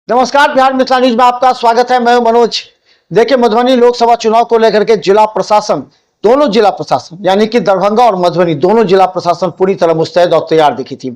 नमस्कार, बिहार मिथिला न्यूज में आपका स्वागत है। मैं हूं मनोज। देखिए, मधुबनी लोकसभा चुनाव को लेकर के जिला प्रशासन, दोनों जिला प्रशासन यानी कि दरभंगा और मधुबनी दोनों जिला प्रशासन पूरी तरह मुस्तैद और तैयार दिखी थी।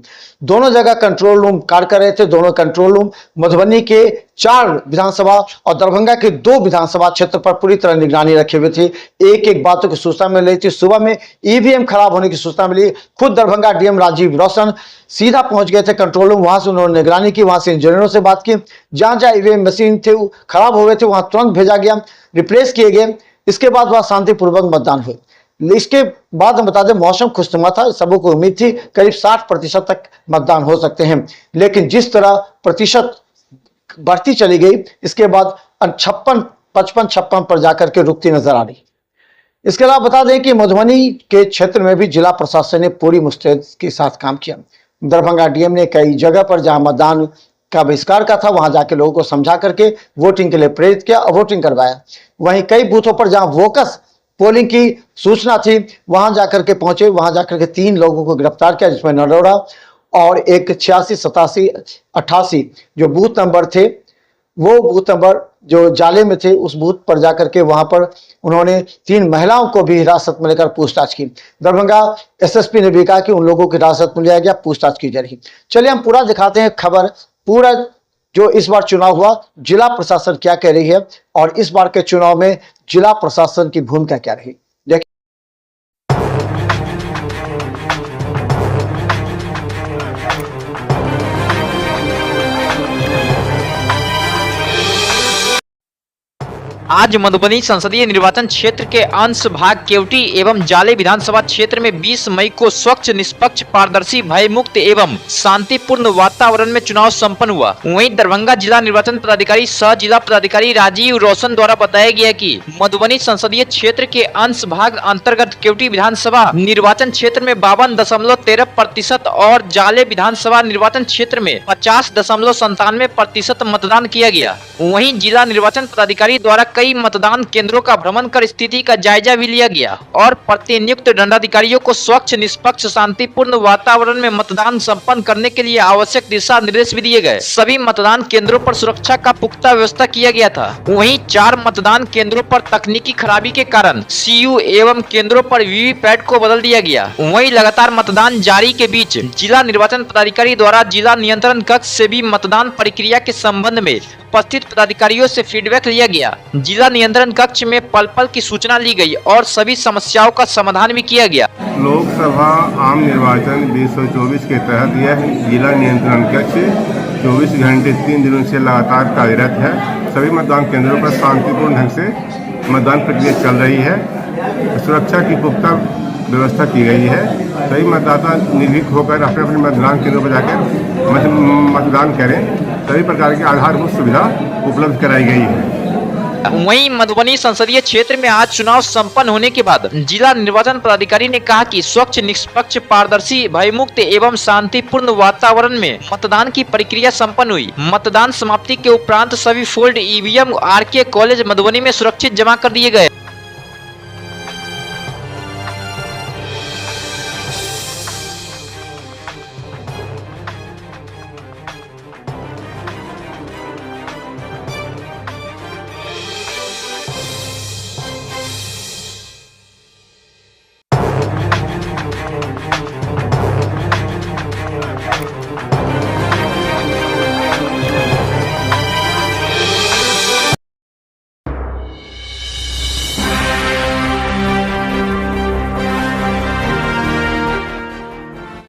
दोनों जगह कंट्रोल रूम कार्य कर रहे थे। दोनों कंट्रोल रूम मधुबनी के 4 विधानसभा और दरभंगा के 2 विधानसभा क्षेत्र पर पूरी तरह निगरानी रखे हुए थे। एक एक बातों की सूचना मिल रही थी। सुबह में ईवीएम खराब होने की सूचना मिली। खुद दरभंगा डीएम राजीव रोशन सीधा पहुंच गए थे कंट्रोल रूम। वहां से उन्होंने निगरानी की, वहां से इंजीनियरों से बात की। जहां जहां ईवीएम मशीन थे खराब हो गए थे वहां तुरंत भेजा गया, रिप्लेस किए गए। इसके बाद वहां शांतिपूर्वक मतदान हुए। इसके बाद हम बता दें, मौसम खुशनुमा था। सबको को उम्मीद थी करीब 60% तक मतदान हो सकते हैं, लेकिन जिस तरह प्रतिशत बढ़ती चली गई इसके बाद 56, 55, 56 पर जाकर के रुकती नजर आ रही। इसके अलावा बता दें कि मधुबनी के क्षेत्र में भी जिला प्रशासन ने पूरी मुस्तैदी के साथ काम किया। दरभंगा डीएम ने कई जगह पर जहां मतदान का बहिष्कार का था वहां जाके लोगों को समझा करके वोटिंग के लिए प्रेरित किया और वोटिंग करवाया। वहीं कई बूथों पर जहां वोकस पोलिंग की सूचना थी वहां जाकर के पहुंचे। वहां जाकर के 3 लोगों को गिरफ्तार किया, जिसमें नरोड़ा और एक 86, 87, 88 जो बूथ नंबर थे, वो बूथ नंबर जो जाले में थे उस बूथ पर जाकर के वहां पर उन्होंने 3 महिलाओं को भी हिरासत में लेकर पूछताछ की। दरभंगा एसएसपी ने भी कहा कि उन लोगों की हिरासत में लिया गया, पूछताछ की जा रही। चलिए हम पूरा दिखाते हैं खबर, पूरा जो इस बार चुनाव हुआ, जिला प्रशासन क्या कह रही है और इस बार के चुनाव में जिला प्रशासन की भूमिका क्या रही। आज मधुबनी संसदीय निर्वाचन क्षेत्र के अंश भाग केवटी एवं जाले विधानसभा क्षेत्र में 20 मई को स्वच्छ, निष्पक्ष, पारदर्शी, भयमुक्त एवं शांतिपूर्ण वातावरण में चुनाव संपन्न हुआ। वहीं दरभंगा जिला निर्वाचन पदाधिकारी सह जिला पदाधिकारी राजीव रोशन द्वारा बताया गया कि मधुबनी संसदीय क्षेत्र के अंश भाग अंतर्गत केवटी विधानसभा निर्वाचन क्षेत्र में 52.13% और जाले विधानसभा निर्वाचन क्षेत्र में 50.97% मतदान किया गया। वहीं जिला निर्वाचन पदाधिकारी द्वारा कई मतदान केंद्रों का भ्रमण कर स्थिति का जायजा भी लिया गया और प्रतिनियुक्त दंडाधिकारियों को स्वच्छ, निष्पक्ष, शांतिपूर्ण वातावरण में मतदान संपन्न करने के लिए आवश्यक दिशा निर्देश भी दिए गए। सभी मतदान केंद्रों पर सुरक्षा का पुख्ता व्यवस्था किया गया था। वहीं 4 मतदान केंद्रों पर तकनीकी खराबी के कारण सीयू एवं केंद्रों पर वीवीपैट को बदल दिया गया। वहीं लगातार मतदान जारी के बीच जिला निर्वाचन पदाधिकारी द्वारा जिला नियंत्रण कक्ष से भी मतदान प्रक्रिया के संबंध में उपस्थित पदाधिकारियों से फीडबैक लिया गया। जिला नियंत्रण कक्ष में पल पल की सूचना ली गई और सभी समस्याओं का समाधान भी किया गया। लोकसभा आम निर्वाचन 2024 के तहत यह जिला नियंत्रण कक्ष 24 घंटे 3 दिनों से लगातार कार्यरत है। सभी मतदान केंद्रों पर शांतिपूर्ण ढंग से मतदान प्रक्रिया चल रही है। सुरक्षा की पुख्ता व्यवस्था की गई है। सभी मतदाता निर्भीक होकर अपने अपने मतदान केंद्रों पर जाकर मतदान करें। सभी प्रकार की आधारभूत सुविधा उपलब्ध कराई गई है। वहीं मधुबनी संसदीय क्षेत्र में आज चुनाव संपन्न होने के बाद जिला निर्वाचन पदाधिकारी ने कहा कि स्वच्छ, निष्पक्ष, पारदर्शी, भयमुक्त एवं शांतिपूर्ण वातावरण में मतदान की प्रक्रिया संपन्न हुई। मतदान समाप्ति के उपरांत सभी फोल्ड ईवीएम आरके कॉलेज मधुबनी में सुरक्षित जमा कर दिए गए।